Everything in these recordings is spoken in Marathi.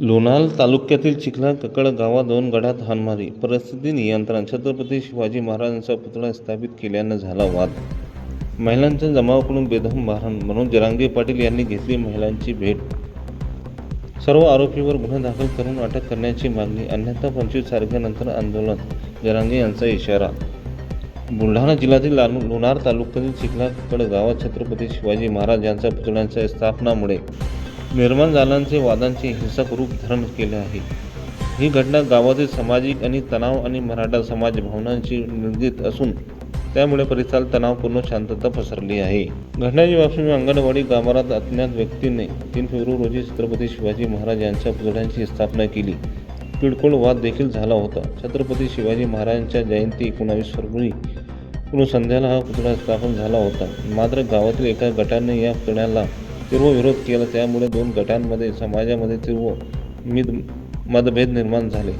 लोणाल तालुक्यातील चिखला कक्कड गावात 2 गटात हाणमारी, परिस्थिती नियंत्रण. छत्रपती शिवाजी महाराजांचा पुतळा स्थापित केल्यानं झाला वाद. महिलांच्या जमावाकडून बेदम मारहाण. मनोज जरांगे पाटील यांनी घेतली महिलांची भेट. सर्व आरोपींवर गुन्हा दाखल करून अटक करण्याची मागणी, अन्यथा 25 तारखेनंतर आंदोलन. जरांगे यांचा इशारा. बुलढाणा जिल्ह्यातील लोणार तालुक्यातील चिखला कक्कड गावात छत्रपती शिवाजी महाराज यांच्या पुतळ्याच्या स्थापनामुळे निर्माण झालेल्या वादांचे हिंसक रूप धारण केले आहे. ही घटना गावातील सामाजिक आणि तणाव आणि मराठा समाज भावनांशी निगडीत असून त्यामुळे परिसरात तणावपूर्ण शांतता पसरली आहे. घटनेची पार्श्वभूमी अंगणवाडी गाभाऱ्यात अज्ञात व्यक्तीने 3 फेब्रुवारी रोजी छत्रपती शिवाजी महाराज यांच्या पुतळ्याची स्थापना केली. किरकोळ वाद देखील झाला होता. छत्रपती शिवाजी महाराजांच्या जयंती 19 फेब्रुवारी पूर्व संध्याला हा पुतळा स्थापन झाला होता. मात्र गावातील एका गटाने या पुतळ्याला तीव्र विरोध केला. त्यामुळे 2 गटांमध्ये समाजामध्ये तीव्र मतभेद निर्माण झाले.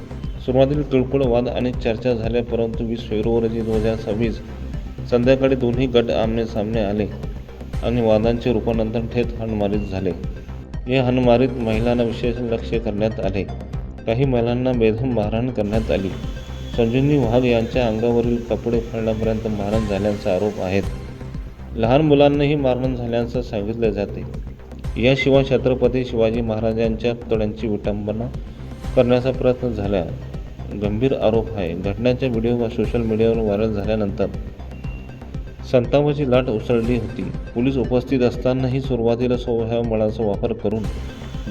सुरुवातीला किरकोळ वाद आणि चर्चा झाल्या, परंतु 20 फेब्रुवारी 2026 संध्याकाळी दोन्ही गट आमने-सामने आले आणि वादांचे रूपांतर थेट हाणमारीत झाले. या हाणमारीत महिलांना विशेष लक्ष करण्यात आले. काही महिलांना बेदम मारहाण करण्यात आली. संजीवनी वाघ यांच्या अंगावरील कपडे फाडण्यापर्यंत मारहाण झाल्याचा आरोप आहेत. लहान मुलांनाही मारहाण झाल्याचं सांगितले जाते. याशिवाय छत्रपती शिवाजी महाराजांच्या पुतळ्याची विटंबना करण्याचा प्रयत्न झाला गंभीर आरोप आहे. घटनेचा व्हिडिओ सोशल मीडियावर व्हायरल झाल्यानंतर संतापाची लाट उसळली होती. पोलीस उपस्थित असतानाही सुरुवातीला स्वयं बळाचा वापर करून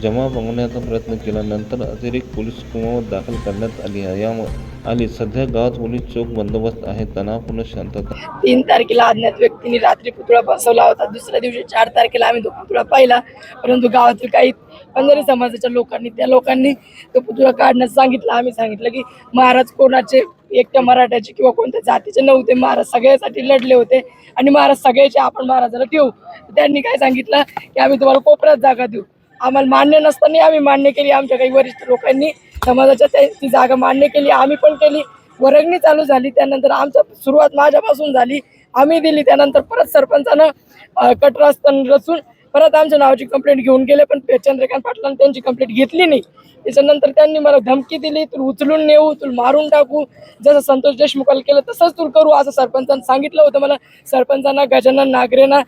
जमाव मागवण्याचा प्रयत्न केला. नंतर अतिरिक्त पोलीस कुमावत दाखल करण्यात आली. सध्या गावात पोलीस चोख बंदोबस्त आहे. तणावपूर्ण शांतता. 3 तारखेला अज्ञात व्यक्तींनी रात्री पुतळा बसवला होता. दुसऱ्या दिवशी 4 तारखेला आम्ही तो पुतळा पाहिला, परंतु गावातील काही पंजाबी समाजाच्या लोकांनी तो पुतळा काढण्यास सांगितलं. आम्ही सांगितलं की महाराज कोणाचे एकट्या मराठ्याचे किंवा कोणत्या जातीचे नव्हते. महाराज सगळ्यासाठी लढले होते आणि महाराज सगळ्याचे आपण महाराजाला ठेवू. त्यांनी काय सांगितलं की आम्ही तुम्हाला कोपऱ्यात जागा देऊ. आम्हाला मान्य नसताना आम्ही मान्य केली. आमच्या काही वरिष्ठ लोकांनी समाजाच्या ती जागा मान्य केली. आम्ही पण केली. वर्गणी चालू झाली. त्यानंतर आमचं सुरुवात माझ्यापासून झाली. आम्ही दिली. त्यानंतर परत सरपंचानं कटरस्थान रचून परत आमच्या नावाची कंप्लेंट घेऊन गेले, पण चंद्रकांत पाटलांनी त्यांची कंप्लेंट घेतली नाही. त्याच्यानंतर त्यांनी मला धमकी दिली, तुला उचलून नेऊ, तुला मारून टाकू, जसं संतोष देशमुखाला केलं तसंच तुला करू, असं सरपंचानं सांगितलं होतं मला. सरपंचांना, गजानन नागरेंना,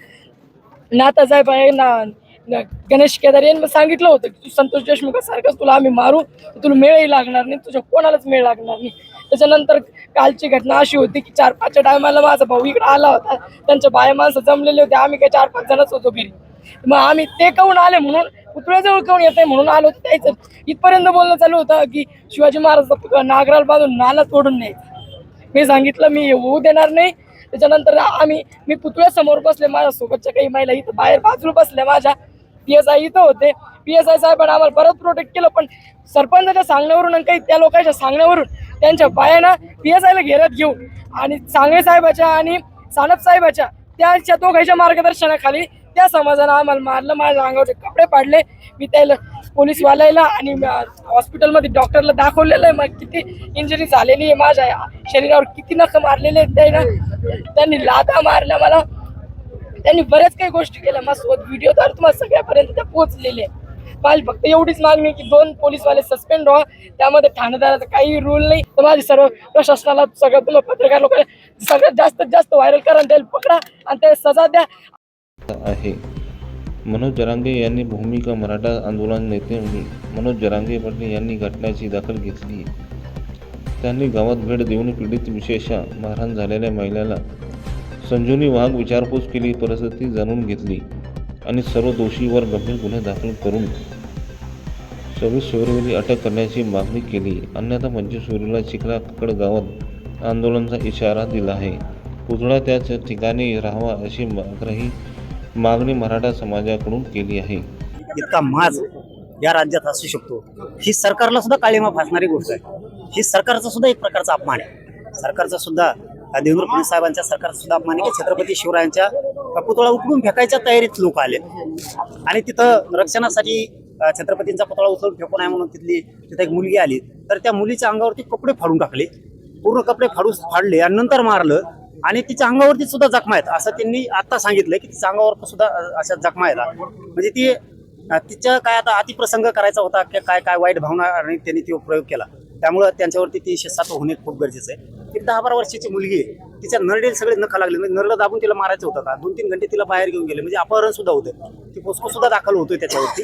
नातासाहेब आहे ना, गणेश केदार यांनी सांगितलं होतं की तू संतोष देशमुखासारखंच तुला आम्ही मारू, तुला मेळही लागणार नाही, तुझ्या कोणालाच मेळ लागणार नाही. त्याच्यानंतर कालची घटना अशी होती की 4-5च्या टायमाला माझा भाऊ इकडे आला होता. त्यांच्या बाया माणसं जमलेले होते. आम्ही काही 4-5 जणच होतो घरी. मग आम्ही ते काहून आले म्हणून, पुतळ्याजवळ काहून येत आहे म्हणून आलो होतो. त्याचं इथपर्यंत बोलणं चालू होतं की शिवाजी महाराज नागराला बांधून नाला तोडून न्यायचं. मी सांगितलं मी होऊ देणार नाही. त्याच्यानंतर मी पुतळ्यासमोर बसले, माझ्यासोबतच्या काही महिला इथं बाहेर बाजूला बसल्या. माझ्या PSI इथं होते. PSI साहेबांना आम्हाला परत प्रोटेक्ट केलं, पण सरपंचाच्या सांगण्यावरून आणि काही त्या लोकांच्या सांगण्यावरून त्यांच्या बायांना PSIला घेरात घेऊन आणि सांगळे साहेबाच्या आणि सानप साहेबाच्या त्यांच्या दोघांच्या मार्गदर्शनाखाली त्या समाजानं आम्हाला मारलं. माझ्या अंगावरचे कपडे पाडले. मी त्याला पोलीसवाल्याला आणि हॉस्पिटलमध्ये डॉक्टरला दाखवलेलं आहे. मग किती इंजुरी झालेली आहे, माझ्या शरीरावर किती नखं मारलेले आहेत. त्यांनी लाथा मारल्या मला. त्यांनी बऱ्याच काही गोष्टी केल्या. माझ्यासोबत व्हिडिओद्वारे तुम्हाला सगळ्यापर्यंत त्या पोहोचलेले आहे. माझी फक्त एवढीच मागणी की 2 पोलीसवाले सस्पेंड व्हा. त्यामध्ये ठाणेदाराचा काही रूल नाही. तर माझी सर्व प्रशासनाला, सगळं तुम्हाला पत्रकार लोकांना सगळ्यात जास्त व्हायरल करा, त्याला पकडा आणि त्याला सजा द्या आहे. मनोज जरांगे यांनी भूमिका. मराठा आंदोलन नेते मनोज जरांगे पाटील यांनी घटनेची दखल घेतली. त्यांनी गावात भेट देऊन पीडित, विशेषतः मारहाण झालेल्या महिलेला संजीवनी वाघ विचारपूस केली, परिस्थिती जाणून घेतली आणि सर्व दोषींवर गंभीर गुन्हे दाखल करून 26 फेब्रुवारी अटक करण्याची मागणी केली. अन्यथा 25 फेब्रुवारीला चिखला कक्कड गावात आंदोलनाचा इशारा दिला आहे. पुतळा त्याच ठिकाणी राहावा अशी मागणी मराठा समाजाकडून केली आहे. इतका माज या राज्यात असू शकतो ही सरकारला सुद्धा काळीमा फासणारी गोष्ट आहे. ही सरकारचा सुद्धा एक प्रकारचा अपमान आहे. सरकारचा सुद्धा, देवेंद्र फडणवीस साहेबांच्या सरकारचा सुद्धा अपमान आहे की छत्रपती शिवरायांच्या पुतळा उचलून फेकायच्या तयारीत लोक आले आणि तिथं रक्षणासाठी छत्रपतींचा पुतळा उचलून फेकू नये म्हणून तिथं एक मुलगी आली, तर त्या मुलीच्या अंगावरती कपडे फाडून टाकले, पूर्ण कपडे फाडले आणि नंतर मारलं. आणि तिच्या अंगावरती सुद्धा जखमा आहेत असं त्यांनी आता सांगितलंय की तिच्या अंगावर सुद्धा अशा जखमा आहेत. म्हणजे ती तिच्या काय आता अतिप्रसंग करायचा होता की काय काय वाईट भावना आणि त्यांनी तो प्रयोग केला. त्यामुळं त्यांच्यावरती 307 होणे खूप गरजेचं आहे. ती 10-12 वर्षाची मुलगी आहे, तिच्या नरडेल सगळे नखा लागले, म्हणजे नरडं दाबून तिला मारायचं होतं का? 2-3 घंटे तिला बाहेर घेऊन गेले, म्हणजे अपहरण सुद्धा होतं. ती पोस्को सुद्धा दाखल होतोय त्याच्यावरती.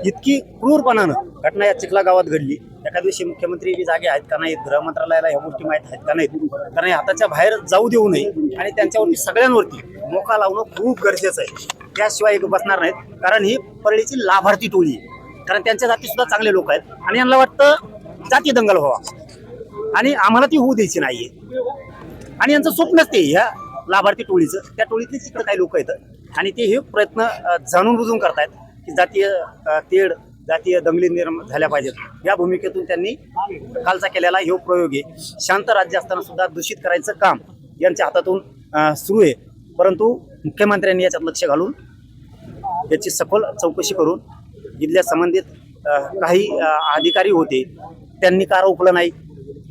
इतकी क्रूरपणानं घटना या चिखला गावात घडली. एका दिवशी मुख्यमंत्री बी जागे आहेत का नाहीत, गृह मंत्रालयाला ह्या गोष्टी माहीत आहेत का नाहीत, कारण हाताच्या बाहेर जाऊ देऊ नये आणि त्यांच्यावरती सगळ्यांवरती मोका लावणं खूप गरजेचं आहे. त्याशिवाय एक बसणार नाहीत, कारण ही परळीची लाभार्थी टोळी आहे. कारण त्यांच्या जाती सुद्धा चांगले लोक आहेत आणि यांना वाटतं जाती दंगल व्हावा आणि आम्हाला ती होऊ द्यायची नाहीये. आणि यांचं स्वप्नच ते ह्या लाभार्थी टोळीचं, त्या टोळीतले तिकडे काही लोक आहेत आणि ते हे प्रयत्न जाणून बुजून करतायत की जातीय तेढ, जातीय दंगली निर्माण झाल्या पाहिजेत. या भूमिकेतून त्यांनी कालचा केलेला हे प्रयोग आहे. शांत राज्य असताना सुद्धा दूषित करायचं काम यांच्या हातातून सुरू आहे. परंतु मुख्यमंत्र्यांनी याच्यात लक्ष घालून याची सखोल चौकशी करून इथल्या संबंधित काही अधिकारी होते त्यांनी का रोखलं नाही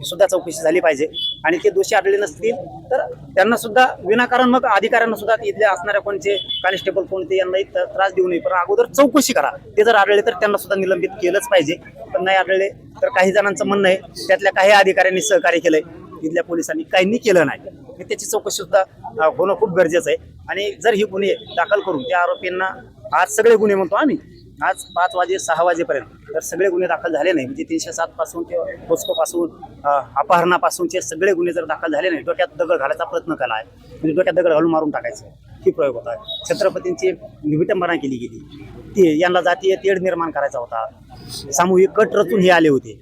सुद्धा चौकशी झाली पाहिजे. आणि ते दोषी आढळले नसतील तर त्यांना सुद्धा विनाकारण मग अधिकाऱ्यांना सुद्धा इथल्या असणाऱ्या कोणते कॉन्स्टेबल कोणते यांनाही त्रास देऊ नये, पण अगोदर चौकशी करा. ते जर आढळले तर त्यांना सुद्धा निलंबित केलंच पाहिजे. पण नाही आढळले तर काही जणांचं म्हणणं आहे त्यातल्या काही अधिकाऱ्यांनी सहकार्य केलंय, इथल्या पोलिसांनी काहींनी केलं नाही. त्याची चौकशी सुद्धा होणं खूप गरजेचं आहे. आणि जर ही गुन्हे दाखल करून त्या आरोपींना आज सगळे गुन्हे म्हणतो आम्ही आज 5 वाजे 6 वाजेपर्यंत तर सगळे गुन्हे दाखल झाले नाही, म्हणजे 307 पासून ते पोस्को पासून अपहरणापासूनचे सगळे गुन्हे जर दाखल झाले नाही, डोक्यात दगड घालायचा प्रयत्न केला आहे, म्हणजे डोक्यात दगड घालून मारून टाकायचं ही प्रयोग होता. छत्रपतींची विटंबना केली गेली, ती यांना जातीय तेढ निर्माण करायचा होता. सामूहिक कट रचून हे आले होते.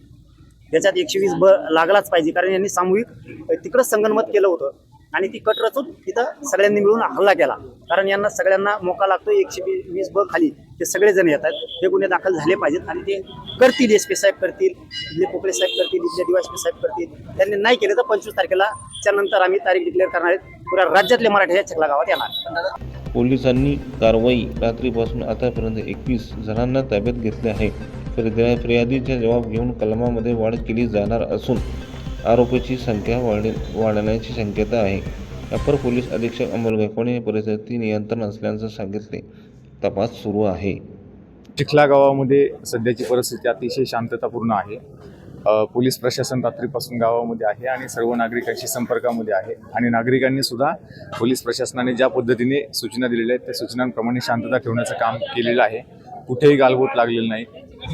त्याच्यात 120 लागलाच पाहिजे, कारण यांनी सामूहिक तिकडंच संगनमत केलं होतं आणि ती कट रचून तिथं सगळ्यांनी मिळून हल्ला केला. कारण यांना सगळ्यांना मोका लागतो. 120 खाली ते सगळेजण येतात. हे गुन्हे दाखल झाले पाहिजेत आणि ते करतील. SP साहेब करतील, इथले पोकळे साहेब करतील, इथले DYSP साहेब करतील. त्यांनी नाही केले तर 25 तारखेला नंतर आम्ही तारीख डिक्लेअर करणार आहेत. पुऱ्या राज्यातले मराठी या चिखला गावात येणार. पोलिसांनी कारवाई रात्रीपासून आतापर्यंत 21 जणांना ताब्यात घेतले आहे. फिर्यादीचा जबाब घेऊन कलमामध्ये वाढ केली जाणार असून आरोपीची संख्या वाढण्याची शक्यता आहे. अपर पोलीस अधीक्षक अमोल गायकवाड यांनी परिस्थिती नियंत्रण असल्याचं सांगितले. तपास सुरू आहे. चिखला गावामध्ये सध्याची परिस्थिती अतिशय शांततापूर्ण आहे. पोलीस प्रशासन रात्रीपासून गावामध्ये आहे आणि सर्व नागरिकांशी संपर्कामध्ये आहे आणि नागरिकांनी सुद्धा पोलीस प्रशासनाने ज्या पद्धतीने सूचना दिलेल्या आहेत त्या सूचनांप्रमाणे शांतता ठेवण्याचं काम केलेलं आहे. कुठेही गालबोट लागलेलं नाही.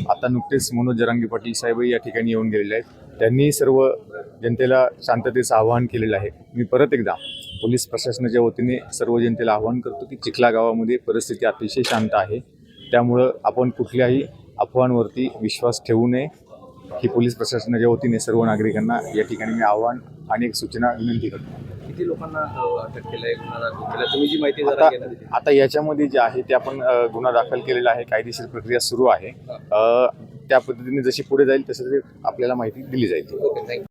आता नुकतेच मनोज जरांगे पाटील साहेबही या ठिकाणी येऊन गेलेले आहेत. त्यांनी सर्व जनतेला शांततेचं आवाहन केलेलं आहे. मी परत एकदा पोलीस प्रशासनाच्या वतीने सर्व जनतेला आवाहन करतो की चिखला गावामध्ये परिस्थिती अतिशय शांत आहे. त्यामुळं आपण कुठल्याही अफवांवरती विश्वास ठेवू नये ही पोलीस प्रशासनाच्या वतीने सर्व नागरिकांना या ठिकाणी मी आवाहन आणि एक सूचना विनंती करतो. किती लोकांना अटक केलंय, गुन्हा दाखल केला, तुम्ही जी माहिती जरा घेणार आहे? आता याच्यामध्ये जे आहे ते आपण गुन्हा दाखल केलेला आहे. कायदेशीर प्रक्रिया सुरू आहे. त्या पद्धतीने जशी पुढे जाईल तसं आपल्याला माहिती दिली जाईल. Okay, thank you.